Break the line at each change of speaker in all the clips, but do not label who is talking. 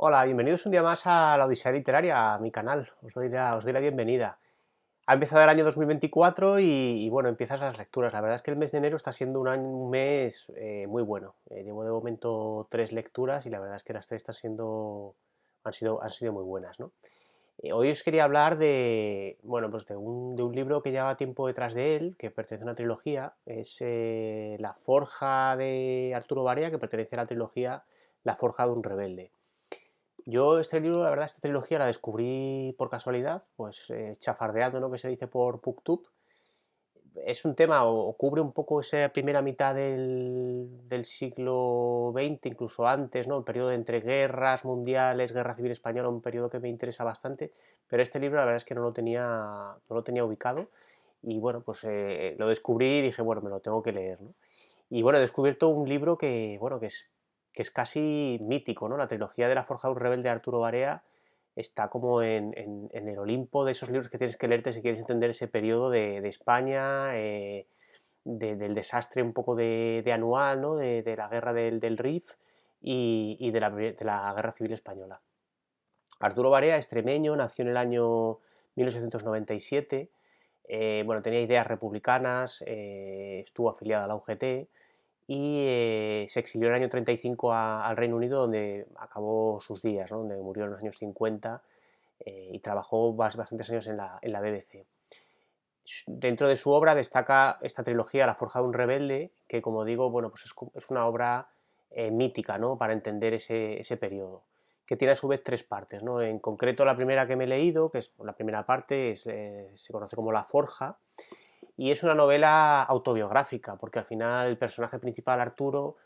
Hola, bienvenidos un día más a la Odisea Literaria, a mi canal. Os doy la bienvenida. Ha empezado el año 2024 y, bueno, empiezas las lecturas. La verdad es que el mes de enero está siendo un mes muy bueno. Llevo de momento 3 lecturas y la verdad es que las tres han sido muy buenas, ¿no? Hoy os quería hablar bueno, pues de un libro que lleva tiempo detrás de él, que pertenece a una trilogía. Es La Forja de Arturo Barea, que pertenece a la trilogía La Forja de un Rebelde. Yo este libro, la verdad, esta trilogía la descubrí por casualidad, pues chafardeando, ¿no? Que se dice por BookTube. Es un tema, o cubre un poco esa primera mitad del siglo XX, incluso antes, ¿no? El periodo de entreguerras mundiales, Guerra Civil Española, un periodo que me interesa bastante, pero este libro la verdad es que no lo tenía ubicado y bueno, pues lo descubrí y dije, bueno, me lo tengo que leer, ¿no? Y bueno, he descubierto un libro que, bueno, que es casi mítico, ¿no? La trilogía de La Forja de un Rebelde de Arturo Barea está como en el Olimpo de esos libros que tienes que leerte si quieres entender ese periodo de España, del desastre un poco de anual, ¿no? De la guerra del Rif y de la Guerra Civil Española. Arturo Barea, extremeño, nació en el año 1897. Bueno, tenía ideas republicanas, estuvo afiliado a la UGT y se exilió en el año 35 al Reino Unido, donde acabó sus días, ¿no? Donde murió en los años 50 y trabajó bastantes años en la BBC. Dentro de su obra destaca esta trilogía, La Forja de un Rebelde, que como digo, bueno, pues es una obra mítica, ¿no? Para entender ese periodo, que tiene a su vez 3 partes, ¿no? En concreto, la primera que me he leído, que es la primera parte, se conoce como La Forja, y es una novela autobiográfica, porque al final el personaje principal, Arturo,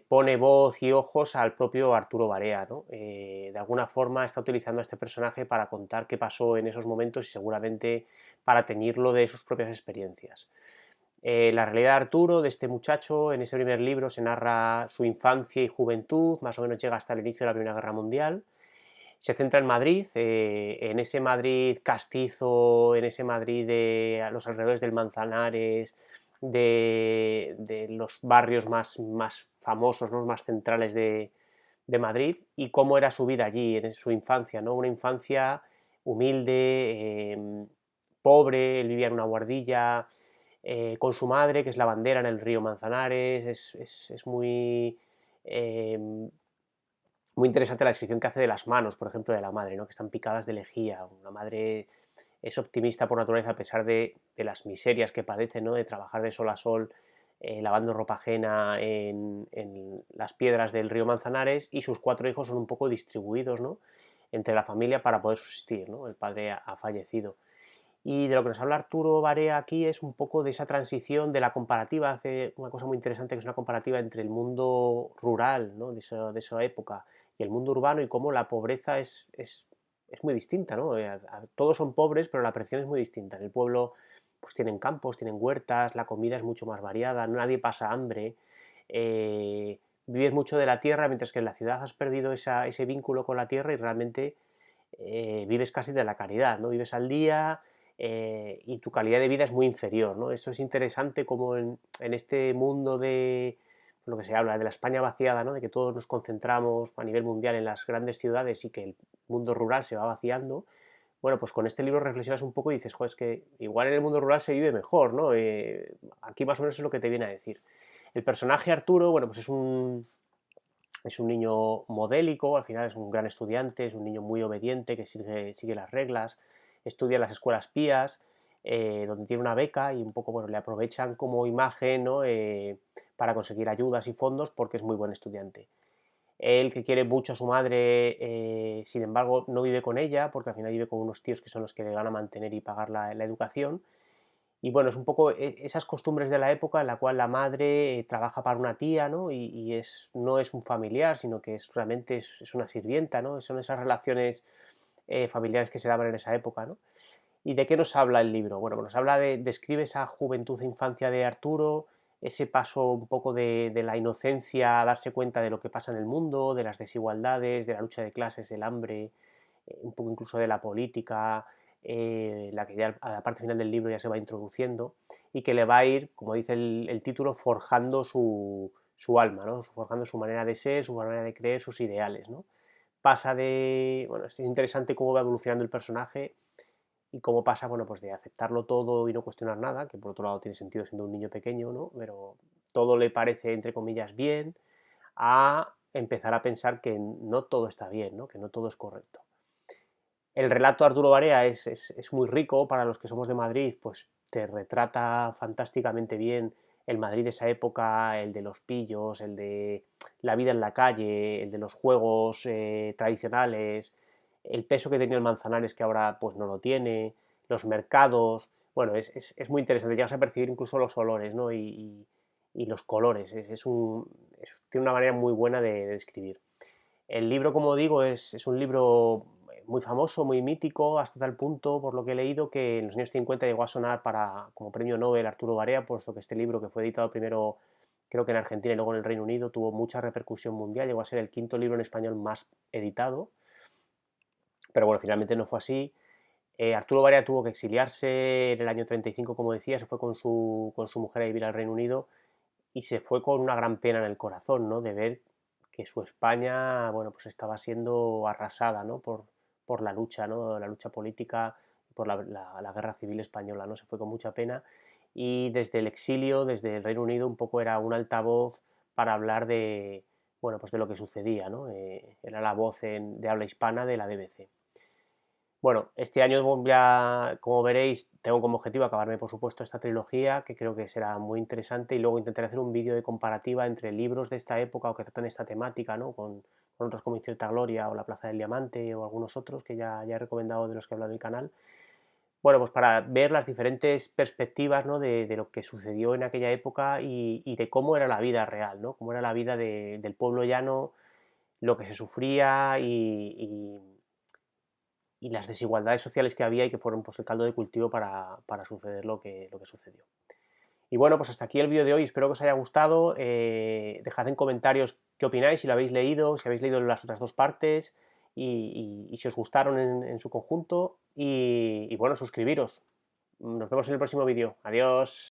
pone voz y ojos al propio Arturo Barea, ¿no? De alguna forma está utilizando a este personaje para contar qué pasó en esos momentos y seguramente para teñirlo de sus propias experiencias. La realidad de Arturo, de este muchacho, en ese primer libro se narra su infancia y juventud, más o menos llega hasta el inicio de la Primera Guerra Mundial. Se centra en Madrid, en ese Madrid castizo, en ese Madrid a los alrededores del Manzanares, de los barrios más famosos, los más centrales de Madrid, y cómo era su vida allí, en su infancia, ¿no? Una infancia humilde, pobre. Él vivía en una guardilla con su madre, que es lavandera en el río Manzanares. Es muy interesante la descripción que hace de las manos, por ejemplo, de la madre, ¿no? Que están picadas de lejía. Una madre es optimista por naturaleza a pesar de las miserias que padece, ¿no? De trabajar de sol a sol, lavando ropa ajena en las piedras del río Manzanares, y sus 4 hijos son un poco distribuidos, ¿no? Entre la familia para poder subsistir, ¿no? El padre ha fallecido. Y de lo que nos habla Arturo Barea aquí es un poco de esa transición, de la comparativa. Hace una cosa muy interesante, que es una comparativa entre el mundo rural, ¿no? de esa época, y el mundo urbano, y cómo la pobreza es muy distinta, ¿no? Todos son pobres, pero la percepción es muy distinta. En el pueblo pues tienen campos, tienen huertas, la comida es mucho más variada, nadie pasa hambre, vives mucho de la tierra, mientras que en la ciudad has perdido ese vínculo con la tierra y realmente vives casi de la caridad, ¿no? Vives al día, y tu calidad de vida es muy inferior, ¿no? Esto es interesante, como en este mundo de lo que se habla de la España vaciada, ¿no? De que todos nos concentramos a nivel mundial en las grandes ciudades y que el mundo rural se va vaciando. Bueno, pues con este libro reflexionas un poco y dices, joder, es que igual en el mundo rural se vive mejor, ¿no? Aquí más o menos es lo que te viene a decir. El personaje Arturo, bueno, pues es un niño modélico. Al final es un gran estudiante, es un niño muy obediente que sigue las reglas, estudia en las escuelas pías, donde tiene una beca y un poco, bueno, le aprovechan como imagen, ¿no? Para conseguir ayudas y fondos porque es muy buen estudiante. Él, que quiere mucho a su madre, sin embargo, no vive con ella porque al final vive con unos tíos que son los que le van a mantener y pagar la educación. Y bueno, es un poco esas costumbres de la época en la cual la madre trabaja para una tía, ¿no? Y no es un familiar, sino que realmente es una sirvienta, ¿no? Son esas relaciones familiares que se daban en esa época, ¿no? ¿Y de qué nos habla el libro? Bueno, nos habla describe esa juventud e infancia de Arturo, ese paso un poco de la inocencia a darse cuenta de lo que pasa en el mundo, de las desigualdades, de la lucha de clases, el hambre, un poco incluso de la política, la que ya a la parte final del libro ya se va introduciendo, y que le va a ir, como dice el título, forjando su alma, ¿no? Forjando su manera de ser, su manera de creer, sus ideales, ¿no? pasa de, bueno, es interesante cómo va evolucionando el personaje y cómo pasa, bueno, pues de aceptarlo todo y no cuestionar nada, que por otro lado tiene sentido siendo un niño pequeño, ¿no? Pero todo le parece, entre comillas, bien, a empezar a pensar que no todo está bien, ¿no? Que no todo es correcto. El relato de Arturo Barea es muy rico para los que somos de Madrid, pues te retrata fantásticamente bien el Madrid de esa época, el de los pillos, el de la vida en la calle, el de los juegos tradicionales, el peso que tenía el Manzanares que ahora pues no lo tiene, los mercados, bueno, es muy interesante, llegas a percibir incluso los olores, ¿no? Y los colores, tiene una manera muy buena de describir. El libro, como digo, es un libro muy famoso, muy mítico, hasta tal punto, por lo que he leído, que en los años 50 llegó a sonar como premio Nobel Arturo Barea, puesto que este libro, que fue editado primero creo que en Argentina y luego en el Reino Unido, tuvo mucha repercusión mundial, llegó a ser el quinto libro en español más editado, pero bueno, finalmente no fue así. Arturo Barea tuvo que exiliarse en el año 35, como decía, se fue con su mujer a vivir al Reino Unido y se fue con una gran pena en el corazón, ¿no? De ver que su España, bueno, pues estaba siendo arrasada, ¿no? Por la lucha, ¿no? La lucha política, por la guerra civil española, ¿no? Se fue con mucha pena y desde el exilio, desde el Reino Unido, un poco era un altavoz para hablar de, bueno, pues de lo que sucedía, ¿no? Era la voz de habla hispana de la BBC. Bueno, este año ya, como veréis, tengo como objetivo acabarme, por supuesto, esta trilogía, que creo que será muy interesante, y luego intentaré hacer un vídeo de comparativa entre libros de esta época o que tratan esta temática, ¿no? Con otros como Incierta Gloria o La Plaza del Diamante o algunos otros que ya he recomendado de los que he hablado en el canal. Bueno, pues para ver las diferentes perspectivas, ¿no? de lo que sucedió en aquella época y de cómo era la vida real, ¿no? Cómo era la vida del pueblo llano, lo que se sufría y las desigualdades sociales que había y que fueron pues, el caldo de cultivo para suceder lo que sucedió. Y bueno, pues hasta aquí el vídeo de hoy, espero que os haya gustado, dejad en comentarios qué opináis, si lo habéis leído, si habéis leído las otras dos partes y si os gustaron en su conjunto y bueno, suscribiros. Nos vemos en el próximo vídeo. Adiós.